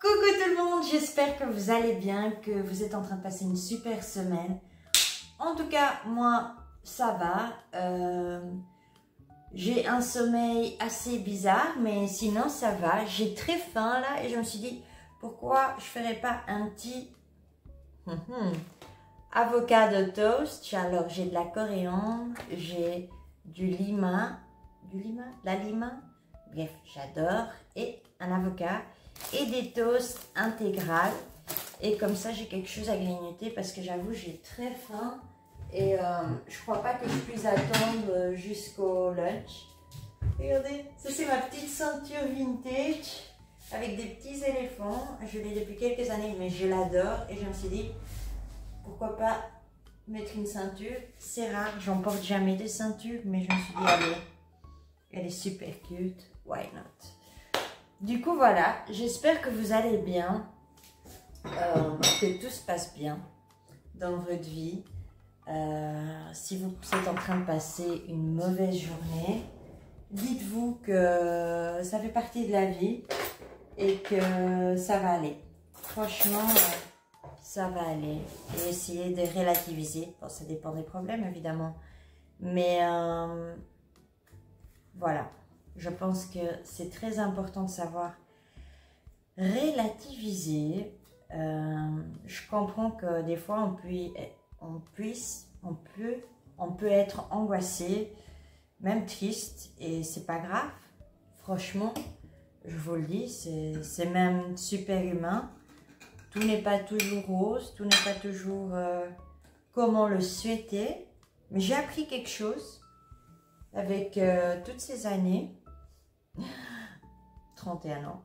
Coucou tout le monde, j'espère que vous allez bien, que vous êtes en train de passer une super semaine. En tout cas, moi, ça va. J'ai un sommeil assez bizarre, mais sinon ça va. J'ai très faim là et je me suis dit, pourquoi je ferais pas un petit avocado toast. Alors j'ai de la coriandre, j'ai du lima, la lima, bref, j'adore, et un avocat et des toasts intégrales. Et comme ça j'ai quelque chose à grignoter parce que j'avoue j'ai très faim et je crois pas que je puisse attendre jusqu'au lunch. Regardez, ça c'est ma petite ceinture vintage avec des petits éléphants. Je l'ai depuis quelques années mais je l'adore et je me suis dit pourquoi pas mettre une ceinture. C'est rare, j'en porte jamais de ceinture mais je me suis dit allez, elle est super cute, why not. Du coup voilà, j'espère que vous allez bien, que tout se passe bien dans votre vie. Si vous êtes en train de passer une mauvaise journée, dites-vous que ça fait partie de la vie et que ça va aller. Franchement, ça va aller. Et essayez de relativiser. Bon, ça dépend des problèmes évidemment. Mais voilà. Je pense que c'est très important de savoir relativiser. Je comprends que des fois on peut être angoissé, même triste, et c'est pas grave. Franchement, je vous le dis, c'est même super humain. Tout n'est pas toujours rose, tout n'est pas toujours comme on le souhaitait. Mais j'ai appris quelque chose avec toutes ces années. 31 ans.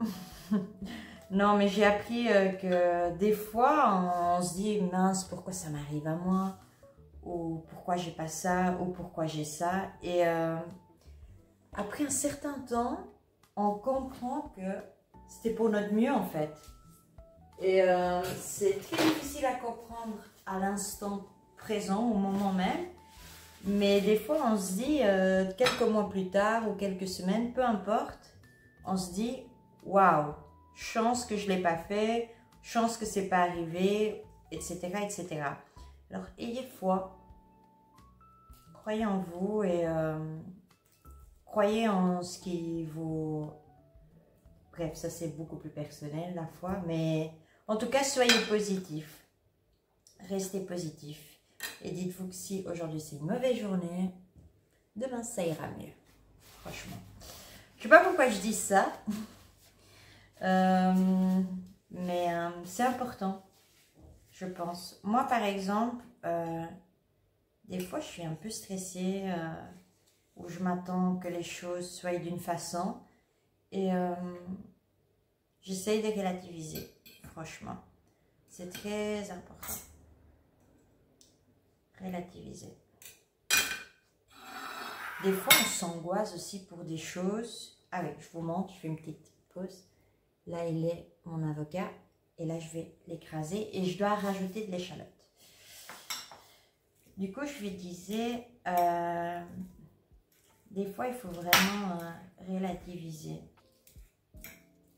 Non, mais j'ai appris que des fois, on se dit, mince, pourquoi ça m'arrive à moi? Ou pourquoi j'ai pas ça? Ou pourquoi j'ai ça? Et après un certain temps, on comprend que c'était pour notre mieux, en fait. Et c'est très difficile à comprendre à l'instant présent, au moment même. Mais des fois, on se dit, quelques mois plus tard ou quelques semaines, peu importe, on se dit, waouh, chance que je ne l'ai pas fait, chance que ce n'est pas arrivé, etc., etc. Alors, ayez foi, croyez en vous et croyez en ce qui vous... Bref, ça c'est beaucoup plus personnel, la foi, mais en tout cas, soyez positif, restez positif. Et dites-vous que si aujourd'hui c'est une mauvaise journée, demain ça ira mieux, franchement. Je sais pas pourquoi je dis ça, mais c'est important, je pense. Moi, par exemple, des fois, je suis un peu stressée, où je m'attends que les choses soient d'une façon, et j'essaye de relativiser, franchement. C'est très important. Relativiser. Des fois, on s'angoisse aussi pour des choses. Ah oui, je vous montre, je fais une petite pause. Là, il est mon avocat. Et là, je vais l'écraser. Et je dois rajouter de l'échalote. Du coup, je lui disais, des fois, il faut vraiment relativiser.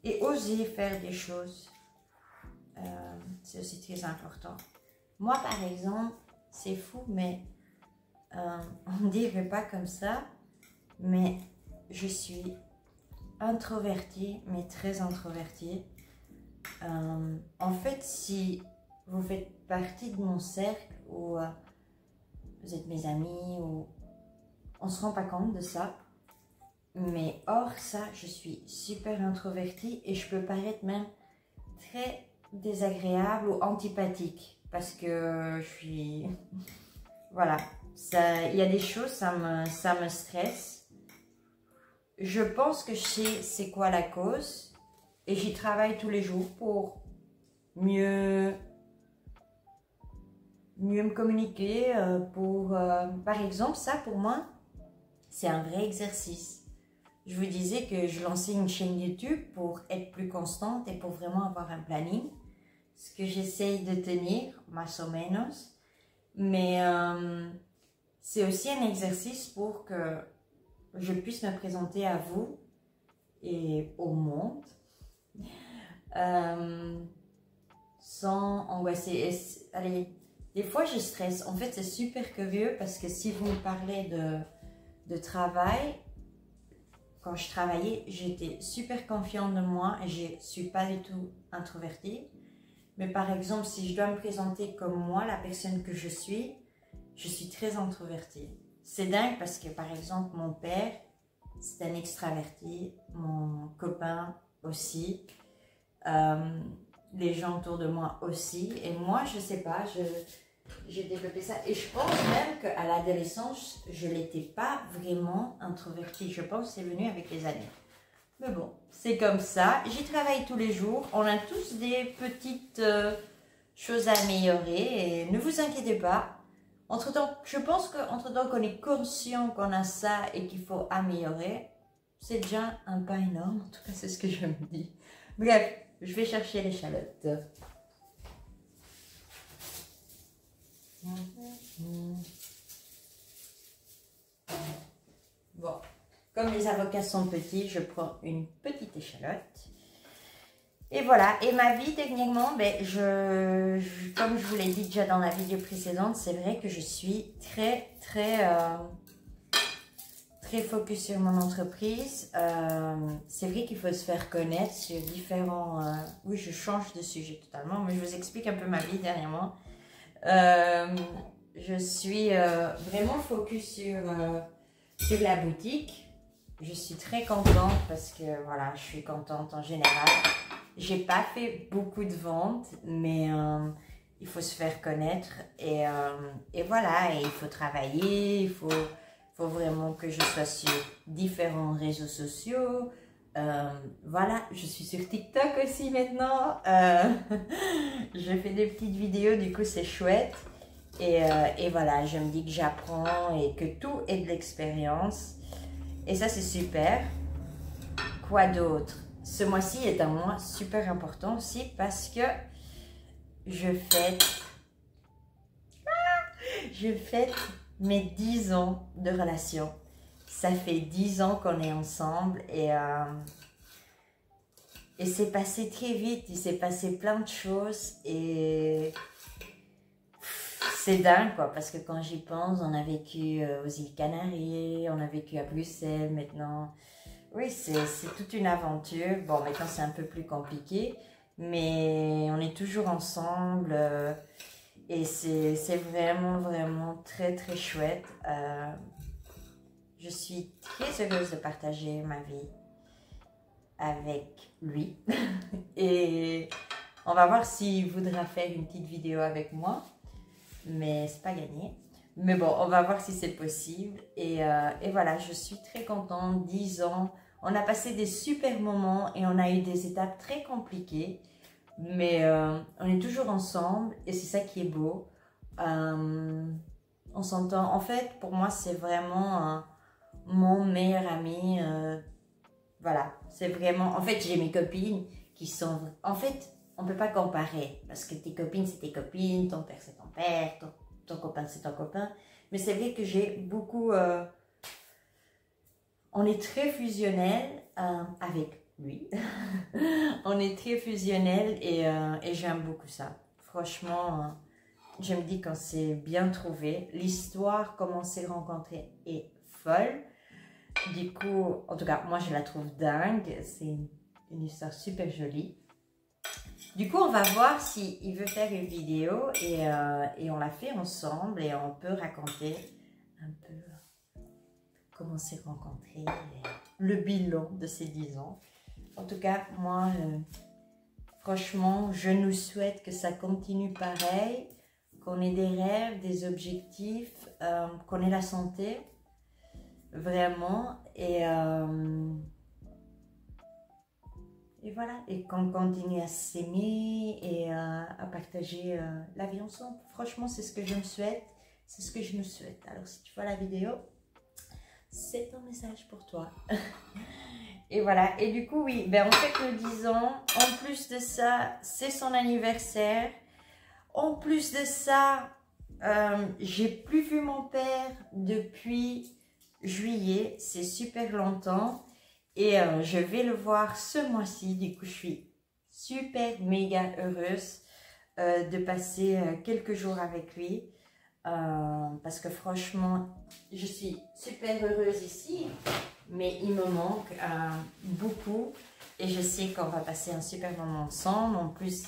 Et oser faire des choses. C'est aussi très important. Moi, par exemple, c'est fou, mais... on ne dirait pas comme ça, mais je suis introvertie, mais très introvertie. En fait, si vous faites partie de mon cercle ou vous êtes mes amis, ou on ne se rend pas compte de ça, mais hors ça, je suis super introvertie et je peux paraître même très désagréable ou antipathique parce que je suis... Voilà. Il y a des choses, ça me stresse. Je pense que je sais c'est quoi la cause et j'y travaille tous les jours pour mieux me communiquer. Par exemple, ça pour moi, c'est un vrai exercice. Je vous disais que je lançais une chaîne YouTube pour être plus constante et pour vraiment avoir un planning. Ce que j'essaye de tenir, más o menos. Mais... c'est aussi un exercice pour que je puisse me présenter à vous et au monde sans angoisser. Allez, des fois je stresse. En fait, c'est super curieux parce que si vous me parlez de travail, quand je travaillais, j'étais super confiante de moi et je ne suis pas du tout introvertie. Mais par exemple, si je dois me présenter comme moi, la personne que je suis très introvertie. C'est dingue parce que par exemple, mon père, c'est un extraverti, mon copain aussi, les gens autour de moi aussi. Et moi, je sais pas, j'ai développé ça. Et je pense même qu'à l'adolescence, je n'étais pas vraiment introvertie. Je pense que c'est venu avec les années. Mais bon, c'est comme ça. J'y travaille tous les jours. On a tous des petites choses à améliorer. Et ne vous inquiétez pas. Entre-temps, je pense qu'entre-temps qu'on est conscient qu'on a ça et qu'il faut améliorer, c'est déjà un pas énorme. En tout cas, c'est ce que je me dis. Bref, je vais chercher l'échalote. Bon, comme les avocats sont petits, je prends une petite échalote. Et voilà, et ma vie techniquement, ben, comme je vous l'ai dit déjà dans la vidéo précédente, c'est vrai que je suis très focus sur mon entreprise. C'est vrai qu'il faut se faire connaître sur différents... oui, je change de sujet totalement, mais je vous explique un peu ma vie dernièrement. Je suis vraiment focus sur la boutique. Je suis très contente parce que voilà, je suis contente en général. J'ai pas fait beaucoup de ventes, mais il faut se faire connaître et voilà, et il faut travailler, il faut vraiment que je sois sur différents réseaux sociaux. Voilà, je suis sur TikTok aussi maintenant. Je fais des petites vidéos, du coup c'est chouette. Et voilà, je me dis que j'apprends et que tout est de l'expérience. Et ça, c'est super. Quoi d'autre? Ce mois-ci est un mois super important aussi parce que je fête mes 10 ans de relation. Ça fait 10 ans qu'on est ensemble et c'est passé très vite. Il s'est passé plein de choses et... c'est dingue quoi, parce que quand j'y pense, on a vécu aux îles Canaries, on a vécu à Bruxelles maintenant. Oui, c'est toute une aventure. Bon, maintenant c'est un peu plus compliqué, mais on est toujours ensemble et c'est vraiment très chouette. Je suis très heureuse de partager ma vie avec lui et on va voir s'il voudra faire une petite vidéo avec moi. Mais c'est pas gagné. Mais bon, on va voir si c'est possible. Et voilà, je suis très contente. 10 ans, on a passé des super moments et on a eu des étapes très compliquées. Mais on est toujours ensemble et c'est ça qui est beau. On s'entend. En fait, pour moi, c'est vraiment mon meilleur ami. Voilà, c'est vraiment... En fait, j'ai mes copines qui sont... En fait... on ne peut pas comparer, parce que tes copines, c'est tes copines, ton père, c'est ton père, ton copain, c'est ton copain. Mais c'est vrai que j'ai beaucoup... on est très fusionnel avec lui. On est très fusionnel et j'aime beaucoup ça. Franchement, je me dis quand c'est bien trouvé. L'histoire, comment on s'est rencontrés, est folle. Du coup, en tout cas, moi, je la trouve dingue. C'est une histoire super jolie. Du coup, on va voir s'il veut faire une vidéo et on la fait ensemble et on peut raconter un peu comment on s'est rencontrés, le bilan de ces 10 ans. En tout cas, moi, franchement, je nous souhaite que ça continue pareil, qu'on ait des rêves, des objectifs, qu'on ait la santé, vraiment, et voilà, et qu'on continue à s'aimer et à partager la vie ensemble. Franchement, c'est ce que je me souhaite. C'est ce que je me souhaite. Alors, si tu vois la vidéo, c'est un message pour toi. Et voilà. Et du coup, oui, ben, on fête nos 10 ans. En plus de ça, c'est son anniversaire. En plus de ça, j'ai plus vu mon père depuis juillet. C'est super longtemps. Et je vais le voir ce mois-ci, du coup je suis super méga heureuse de passer quelques jours avec lui. Parce que franchement, je suis super heureuse ici, mais il me manque beaucoup. Et je sais qu'on va passer un super moment ensemble. En plus,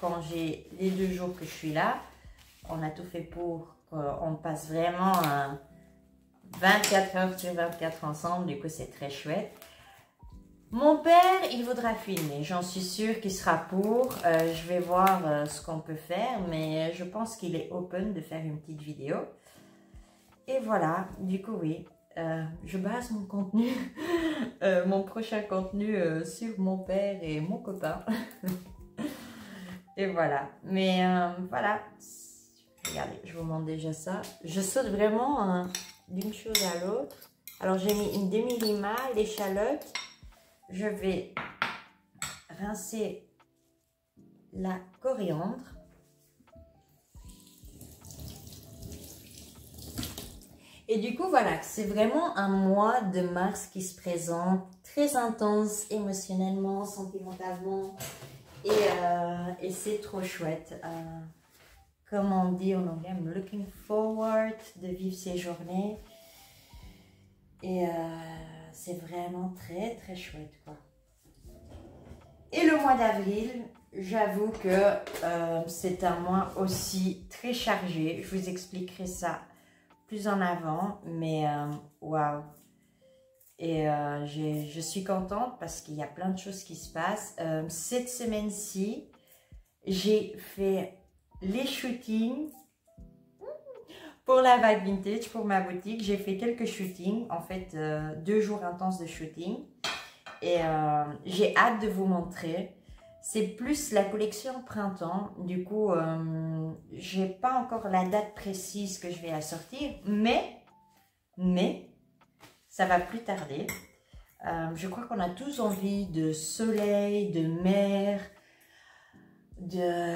quand j'ai les 2 jours que je suis là, on a tout fait pour qu'on passe vraiment 24 heures sur 24 ensemble. Du coup, c'est très chouette. Mon père, il voudra filmer. J'en suis sûre qu'il sera pour. Je vais voir ce qu'on peut faire, mais je pense qu'il est open de faire une petite vidéo. Et voilà, du coup, oui. Je base mon contenu, mon prochain contenu sur mon père et mon copain. Et voilà. Mais voilà. Regardez, je vous montre déjà ça. Je saute vraiment d'une chose à l'autre. Alors, j'ai mis une demi-lima, l'échalote. Je vais rincer la coriandre. Et du coup, voilà, c'est vraiment un mois de mars qui se présente très intense émotionnellement, sentimentalement. Et c'est trop chouette. Comme on dit en anglais, I'm looking forward de vivre ces journées. Et c'est vraiment très très chouette, quoi. Et le mois d'avril, j'avoue que c'est un mois aussi très chargé. Je vous expliquerai ça plus en avant, mais waouh. Et je suis contente parce qu'il y a plein de choses qui se passent. Cette semaine-ci, j'ai fait les shootings pour la vague vintage, pour ma boutique. J'ai fait quelques shootings, en fait 2 jours intenses de shooting. Et j'ai hâte de vous montrer. C'est plus la collection printemps. Du coup, j'ai pas encore la date précise que je vais la sortir. Mais ça va plus tarder. Je crois qu'on a tous envie de soleil, de mer, de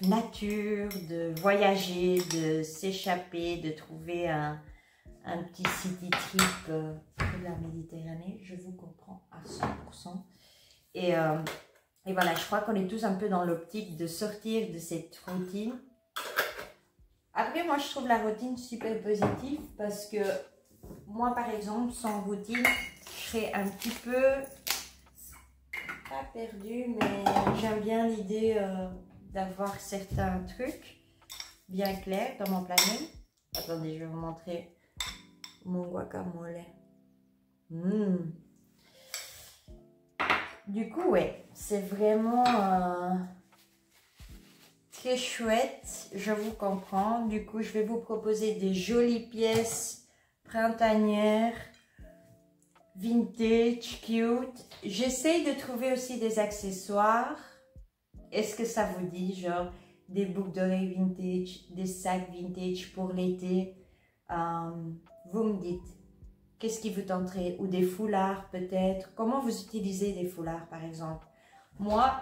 nature, de voyager, de s'échapper, de trouver un petit city trip près de la Méditerranée. Je vous comprends à 100%. Et voilà, je crois qu'on est tous un peu dans l'optique de sortir de cette routine. Après, moi, je trouve la routine super positive parce que moi, par exemple, sans routine, je serais un petit peu, pas perdue, mais j'aime bien l'idée d'avoir certains trucs bien clairs dans mon planning. Attendez, je vais vous montrer mon guacamole. Du coup, ouais, c'est vraiment très chouette. Je vous comprends. Du coup, je vais vous proposer des jolies pièces printanières, vintage, cute. J'essaye de trouver aussi des accessoires. Est-ce que ça vous dit, genre des boucles d'oreilles vintage, des sacs vintage pour l'été? Vous me dites, qu'est-ce qui vous tenterait? Ou des foulards peut-être? Comment vous utilisez des foulards par exemple? Moi,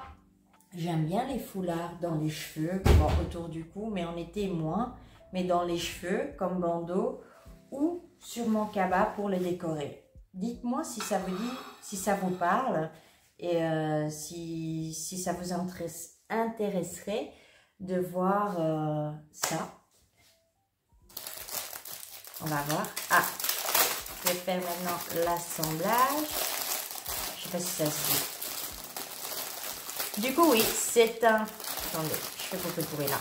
j'aime bien les foulards dans les cheveux, bon, autour du cou, mais en été moins. Mais dans les cheveux, comme bandeau, ou sur mon cabas pour les décorer. Dites-moi si ça vous dit, si ça vous parle, et si ça vous intéresserait de voir ça. On va voir. Ah, je vais faire maintenant l'assemblage. Je sais pas si ça se dit. Du coup, oui, c'est un... Attendez, je fais beaucoup de bruit là.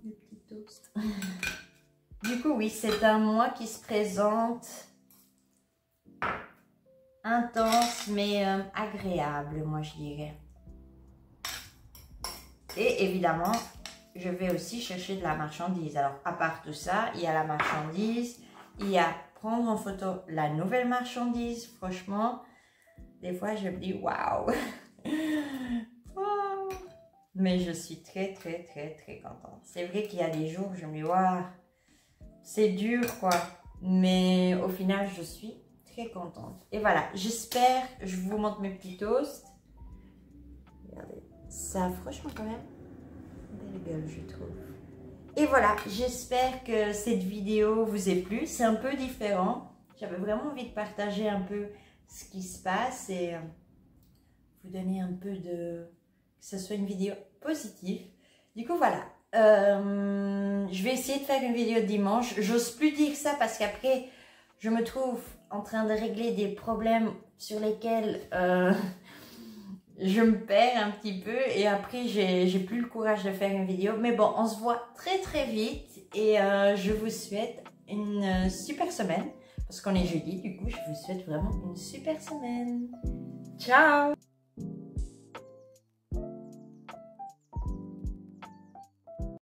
Le petit toast. Du coup, oui, c'est un mois qui se présente intense, mais agréable, moi je dirais. Et évidemment, je vais aussi chercher de la marchandise. Alors, à part tout ça, il y a la marchandise, il y a prendre en photo la nouvelle marchandise. Franchement, des fois, je me dis waouh! Wow. Mais je suis très, très, très, très contente. C'est vrai qu'il y a des jours où je me dis waouh, c'est dur quoi. Mais au final, je suis très contente. Et voilà, j'espère, je vous montre mes petits toasts. Regardez, ça a franchement quand même belle gueule, je trouve. Et voilà, j'espère que cette vidéo vous a plu. C'est un peu différent. J'avais vraiment envie de partager un peu ce qui se passe et vous donner un peu de... que ce soit une vidéo positive. Du coup, voilà. Je vais essayer de faire une vidéo dimanche. J'ose plus dire ça parce qu'après, je me trouve en train de régler des problèmes sur lesquels je me perds un petit peu. Et après, j'ai plus le courage de faire une vidéo. Mais bon, on se voit très très vite. Et je vous souhaite une super semaine. Parce qu'on est jeudi, du coup, je vous souhaite vraiment une super semaine. Ciao!